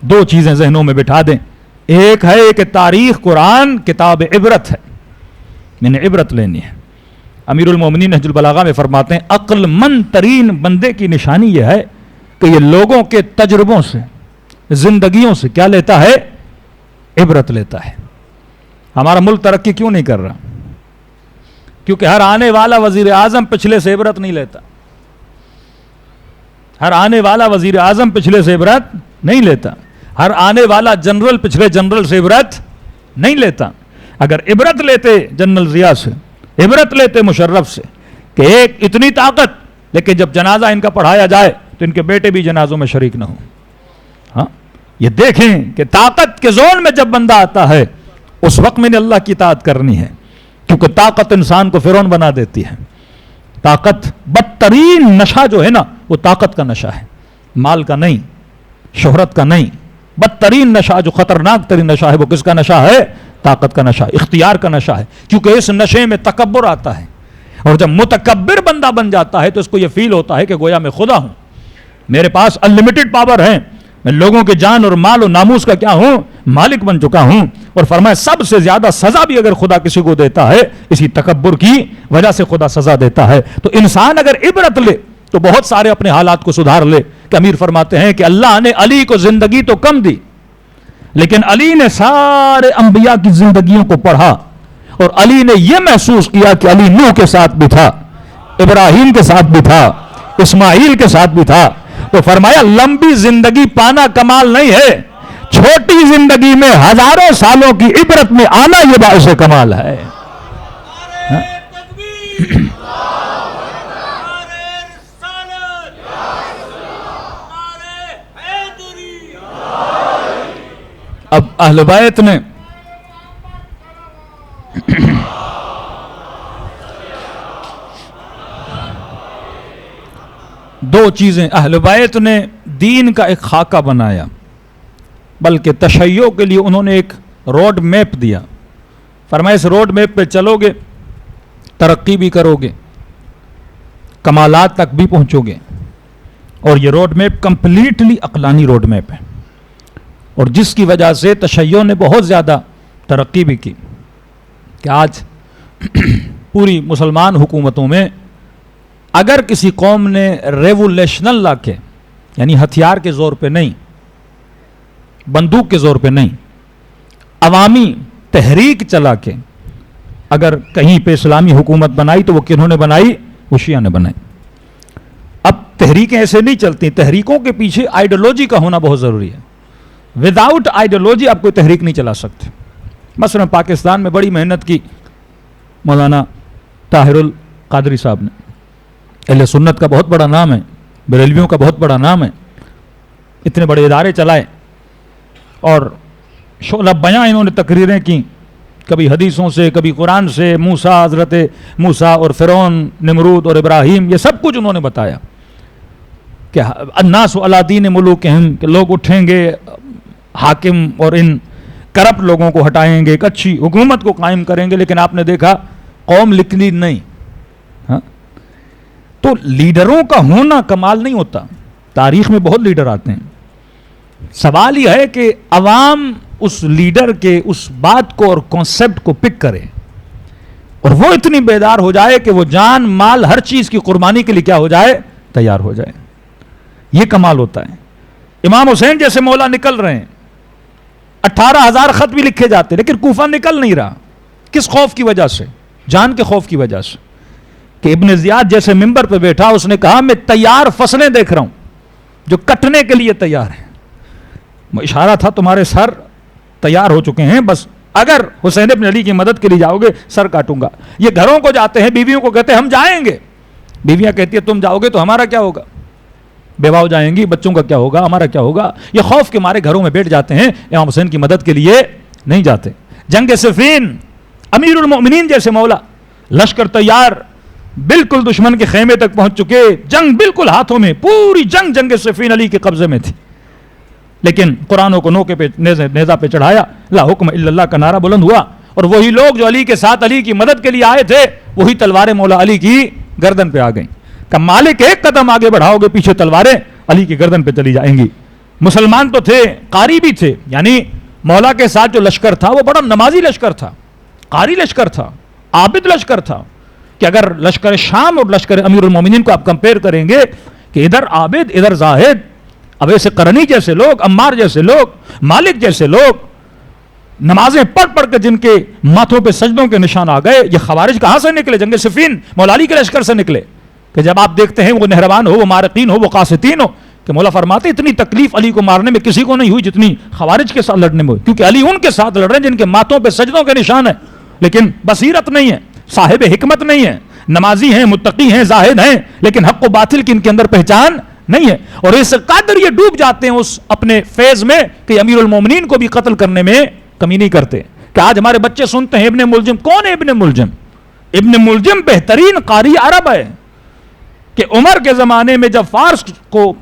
دو چیزیں ذہنوں میں بٹھا دیں. ایک ہے کہ تاریخ قرآن کتاب عبرت ہے، میں نے عبرت لینی ہے. امیر المومنین نہج البلاغہ میں فرماتے ہیں عقل مند ترین بندے کی نشانی یہ ہے کہ یہ لوگوں کے تجربوں سے، زندگیوں سے کیا لیتا ہے؟ عبرت لیتا ہے. ہمارا ملک ترقی کیوں نہیں کر رہا؟ کیونکہ ہر آنے والا وزیر اعظم پچھلے سے عبرت نہیں لیتا. ہر آنے والا وزیر اعظم پچھلے سے عبرت نہیں لیتا. ہر آنے والا جنرل پچھلے جنرل سے عبرت نہیں لیتا. اگر عبرت لیتے جنرل ضیاء سے، عبرت لیتے مشرف سے کہ ایک اتنی طاقت، لیکن جب جنازہ ان کا پڑھایا جائے تو ان کے بیٹے بھی جنازوں میں شریک نہ ہوں. ہاں، یہ دیکھیں کہ طاقت کے زون میں جب بندہ آتا ہے اس وقت میں نے اللہ کی اطاعت کرنی ہے، کیونکہ طاقت انسان کو فرعون بنا دیتی ہے. طاقت، بدترین نشہ جو ہے نا وہ طاقت کا نشہ ہے، مال کا نہیں، شہرت کا نہیں. بدترین نشہ جو خطرناک ترین نشہ ہے وہ کس کا نشہ ہے؟ طاقت کا نشہ، اختیار کا نشہ ہے. کیونکہ اس نشے میں تکبر آتا ہے، اور جب متکبر بندہ بن جاتا ہے تو اس کو یہ فیل ہوتا ہے کہ گویا میں خدا ہوں، میرے پاس انلمیٹڈ پاور ہے، میں لوگوں کے جان اور مال و ناموس کا کیا ہوں؟ مالک بن چکا ہوں. اور فرمایا سب سے زیادہ سزا بھی اگر خدا کسی کو دیتا ہے اسی تکبر کی وجہ سے خدا سزا دیتا ہے. تو انسان اگر عبرت لے تو بہت سارے اپنے حالات کو سدھار لے. کہ امیر فرماتے ہیں کہ اللہ نے علی کو زندگی تو کم دی، لیکن علی نے سارے انبیاء کی زندگیوں کو پڑھا، اور علی نے یہ محسوس کیا کہ علی نوح کے ساتھ بھی تھا، ابراہیم کے ساتھ بھی تھا، اسماعیل کے ساتھ بھی تھا. تو فرمایا لمبی زندگی پانا کمال نہیں ہے، چھوٹی زندگی میں ہزاروں سالوں کی عبرت میں آنا یہ باعث کمال ہے. اب اہل بیت نے دو چیزیں، اہل بیت نے دین کا ایک خاکہ بنایا، بلکہ تشیع کے لیے انہوں نے ایک روڈ میپ دیا. فرمایا اس روڈ میپ پہ چلو گے ترقی بھی کرو گے، کمالات تک بھی پہنچو گے. اور یہ روڈ میپ کمپلیٹلی عقلانی روڈ میپ ہے، اور جس کی وجہ سے تشیع نے بہت زیادہ ترقی بھی کی. کہ آج پوری مسلمان حکومتوں میں اگر کسی قوم نے ریولیشنل لا کے، یعنی ہتھیار کے زور پہ نہیں، بندوق کے زور پہ نہیں، عوامی تحریک چلا کے اگر کہیں پہ اسلامی حکومت بنائی تو وہ کنہوں نے بنائی؟ وہ شیعہ نے بنائی. اب تحریکیں ایسے نہیں چلتی، تحریکوں کے پیچھے آئیڈیالوجی کا ہونا بہت ضروری ہے. وداؤٹ آئیڈیالوجی آپ کوئی تحریک نہیں چلا سکتے. مثلا پاکستان میں بڑی محنت کی مولانا طاہر القادری صاحب نے، اہل سنت کا بہت بڑا نام ہے، بریلویوں کا بہت بڑا نام ہے، اتنے بڑے ادارے چلائے اور شعلہ بیاں انہوں نے تقریریں کی، کبھی حدیثوں سے، کبھی قرآن سے، موسیٰ، حضرت موسیٰ اور فرعون، نمرود اور ابراہیم، یہ سب کچھ انہوں نے بتایا کہ الناس علی دین ملوکہم، کہ لوگ اٹھیں گے، حاکم اور ان کرپٹ لوگوں کو ہٹائیں گے، ایک اچھی حکومت کو قائم کریں گے. لیکن آپ نے دیکھا قوم لکھنی نہیں. ہاں، تو لیڈروں کا ہونا کمال نہیں ہوتا. تاریخ میں بہت لیڈر آتے ہیں، سوال یہ ہے کہ عوام اس لیڈر کے اس بات کو اور کانسیپٹ کو پک کرے اور وہ اتنی بیدار ہو جائے کہ وہ جان مال ہر چیز کی قربانی کے لیے کیا ہو جائے؟ تیار ہو جائے. یہ کمال ہوتا ہے. امام حسین جیسے مولا نکل رہے ہیں، 18,000 خط بھی لکھے جاتے، لیکن کوفہ نکل نہیں رہا. کس خوف کی وجہ سے؟ جان کے خوف کی وجہ سے. کہ ابن زیاد جیسے منبر پہ بیٹھا، اس نے کہا میں تیار فصلیں دیکھ رہا ہوں جو کٹنے کے لیے تیار ہیں. اشارہ تھا تمہارے سر تیار ہو چکے ہیں، بس اگر حسین ابن علی کی مدد کے لیے جاؤ گے سر کاٹوں گا. یہ گھروں کو جاتے ہیں، بیویوں کو کہتے ہیں ہم جائیں گے، بیویاں کہتی ہے تم جاؤ گے تو ہمارا کیا ہوگا؟ بیواؤں جائیں گی، بچوں کا کیا ہوگا؟ ہمارا کیا ہوگا؟ یہ خوف کے مارے گھروں میں بیٹھ جاتے ہیں، امام حسین کی مدد کے لیے نہیں جاتے. جنگ صفین، امیر المؤمنین جیسے مولا، لشکر تیار، بالکل دشمن کے خیمے تک پہنچ چکے، جنگ بالکل ہاتھوں میں، پوری جنگ صفین علی کے قبضے میں تھی. لیکن قرآنوں کو نوکے پہ نیزہ پہ چڑھایا، لا حکم الا اللہ کا نعرہ بلند ہوا، اور وہی لوگ جو علی کے ساتھ علی کی مدد کے لیے آئے تھے وہی تلواریں مولا علی کی گردن پہ آ گئیں. کہ مالک ایک قدم آگے بڑھاؤ گے پیچھے تلواریں علی کی گردن پہ چلی جائیں گی. مسلمان تو تھے، قاری بھی تھے، یعنی مولا کے ساتھ جو لشکر تھا وہ بڑا نمازی لشکر تھا، قاری لشکر تھا، عابد لشکر تھا، کہ اگر لشکر شام اور لشکر امیر المومنین کو آپ کمپیئر کریں گے کہ ادھر عابد ادھر زاہد، اویس قرنی جیسے لوگ، عمار جیسے لوگ، مالک جیسے لوگ، نمازیں پڑھ پڑھ کے جن کے ماتھوں پہ سجدوں کے نشان آ گئے، یہ خوارج کہاں سے نکلے؟ جنگ صفین مولا علی کے لشکر سے نکلے، کہ جب آپ دیکھتے ہیں وہ نہروان ہو، وہ مارقین ہو، وہ قاسطین ہو، کہ مولا فرماتے اتنی تکلیف علی کو مارنے میں کسی کو نہیں ہوئی جتنی خوارج کے ساتھ لڑنے میں ہوئی، کیونکہ علی ان کے ساتھ لڑ رہے ہیں جن کے ماتھوں پہ سجدوں کے نشان ہیں، لیکن بصیرت نہیں ہے، صاحب حکمت نہیں ہے، نمازی ہیں، متقی ہیں، زاہد ہیں، لیکن حق و باطل کی ان کے اندر پہچان نہیں ہے، اور اس قدر یہ ڈوب جاتے ہیں اس اپنے فیض میں کہ امیر المومنین کو بھی قتل کرنے میں کمی نہیں کرتے۔ کہ آج ہمارے بچے سنتے ہیں ابن ملجم، کون ہے ابن ملجم؟ ابن ملجم بہترین قاری عرب ہے، کہ عمر کے زمانے میں جب فارس کو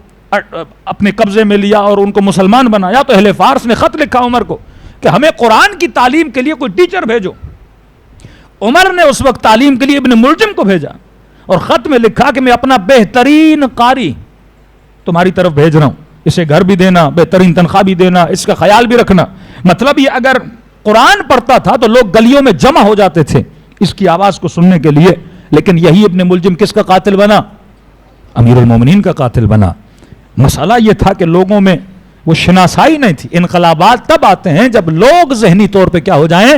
اپنے قبضے میں لیا اور ان کو مسلمان بنایا تو اہل فارس نے خط لکھا عمر کو کہ ہمیں قرآن کی تعلیم کے لیے کوئی ٹیچر بھیجو۔ عمر نے اس وقت تعلیم کے لیے ابن ملجم کو بھیجا اور خط میں لکھا کہ میں اپنا بہترین قاری تمہاری طرف بھیج رہا ہوں، اسے گھر بھی دینا، بہترین تنخواہ بھی دینا، اس کا خیال بھی رکھنا۔ مطلب یہ اگر قرآن پڑھتا تھا تو لوگ گلیوں میں جمع ہو جاتے تھے اس کی آواز کو سننے کے لیے، لیکن یہی ابن ملجم کس کا قاتل بنا؟ امیر المومنین کا قاتل بنا۔ مسئلہ یہ تھا کہ لوگوں میں وہ شناسائی نہیں تھی۔ انقلابات تب آتے ہیں جب لوگ ذہنی طور پہ کیا ہو جائیں؟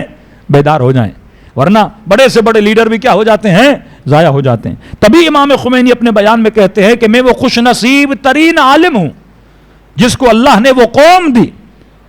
بیدار ہو جائیں، ورنہ بڑے سے بڑے لیڈر بھی کیا ہو جاتے ہیں؟ ضائع ہو جاتے ہیں۔ تبھی امام خمینی اپنے بیان میں کہتے ہیں کہ میں وہ خوش نصیب ترین عالم ہوں جس کو اللہ نے وہ قوم دی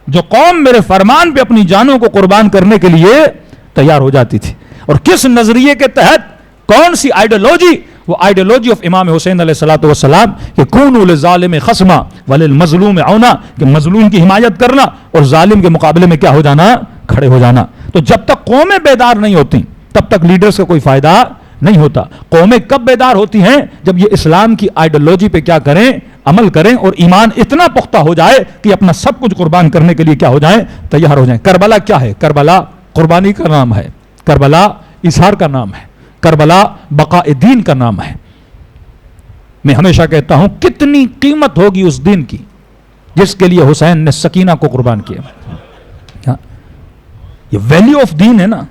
جو قوم میرے فرمان پہ اپنی جانوں کو قربان کرنے کے لیے تیار ہو جاتی تھی۔ اور کس نظریے کے تحت، کون سی آئیڈیالوجی؟ وہ آئیڈیالوجی آف امام حسین علیہ السلام کہ کونوا للظالم خصما وللمظلوم عونا، کہ مظلوم کی حمایت کرنا اور ظالم کے مقابلے میں کیا ہو جانا؟ کھڑے ہو جانا۔ تو جب تک قومیں بیدار نہیں ہوتی تب تک لیڈرز کا کوئی فائدہ نہیں ہوتا۔ قومیں کب بیدار ہوتی ہیں؟ جب یہ اسلام کی آئیڈیالوجی پہ کیا کریں؟ عمل کریں، اور ایمان اتنا پختہ ہو جائے کہ اپنا سب کچھ قربان کرنے کے لیے کیا ہو جائیں؟ تیار ہو جائیں۔ کربلا کیا ہے؟ کربلا قربانی کا نام ہے، کربلا اظہار کا نام ہے، کربلا بقاء دین کا نام ہے۔ میں ہمیشہ کہتا ہوں کتنی قیمت ہوگی اس دین کی جس کے لیے حسین نے سکینہ کو قربان کیا۔ یہ ویلیو آف دین ہے نا،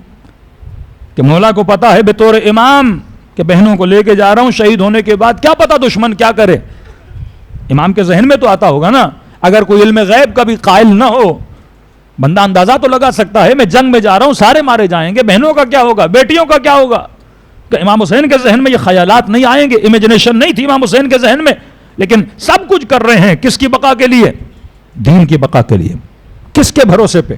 کہ مولا کو پتا ہے بطور امام کہ بہنوں کو لے کے جا رہا ہوں، شہید ہونے کے بعد کیا پتا دشمن کیا کرے۔ امام کے ذہن میں تو آتا ہوگا نا، اگر کوئی علم غیب کا بھی قائل نہ ہو بندہ اندازہ تو لگا سکتا ہے میں جنگ میں جا رہا ہوں، سارے مارے جائیں گے، بہنوں کا کیا ہوگا، بیٹیوں کا کیا ہوگا۔ کہ امام حسین کے ذہن میں یہ خیالات نہیں آئیں گے، امیجنیشن نہیں تھی امام حسین کے ذہن میں، لیکن سب کچھ کر رہے ہیں کس کی بقا کے لیے؟ دین کی بقا کے لیے۔ کس کے بھروسے پہ؟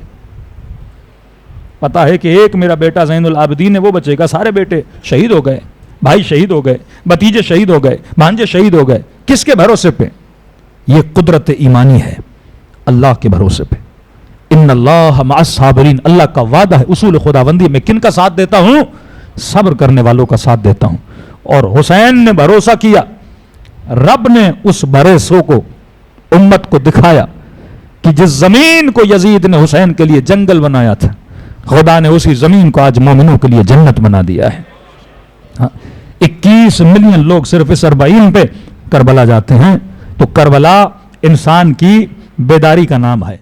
پتا ہے کہ ایک میرا بیٹا زین العابدین ہے وہ بچے گا، سارے بیٹے شہید ہو گئے، بھائی شہید ہو گئے، بھتیجے شہید ہو گئے، بھانجے شہید ہو گئے۔ کس کے بھروسے پہ؟ یہ قدرت ایمانی ہے، اللہ کے بھروسے پہ۔ ان اللہ مع الصابرین، اللہ کا وعدہ ہے، اصول خداوندی میں کن کا ساتھ دیتا ہوں؟ صبر کرنے والوں کا ساتھ دیتا ہوں۔ اور حسین نے بھروسہ کیا، رب نے اس بھروسے کو امت کو دکھایا کہ جس زمین کو یزید نے حسین کے لیے جنگل بنایا تھا، خدا نے اسی زمین کو آج مومنوں کے لیے جنت بنا دیا ہے۔ 21 ملین لوگ صرف اس 40 پہ کربلا جاتے ہیں، تو کربلا انسان کی بیداری کا نام ہے۔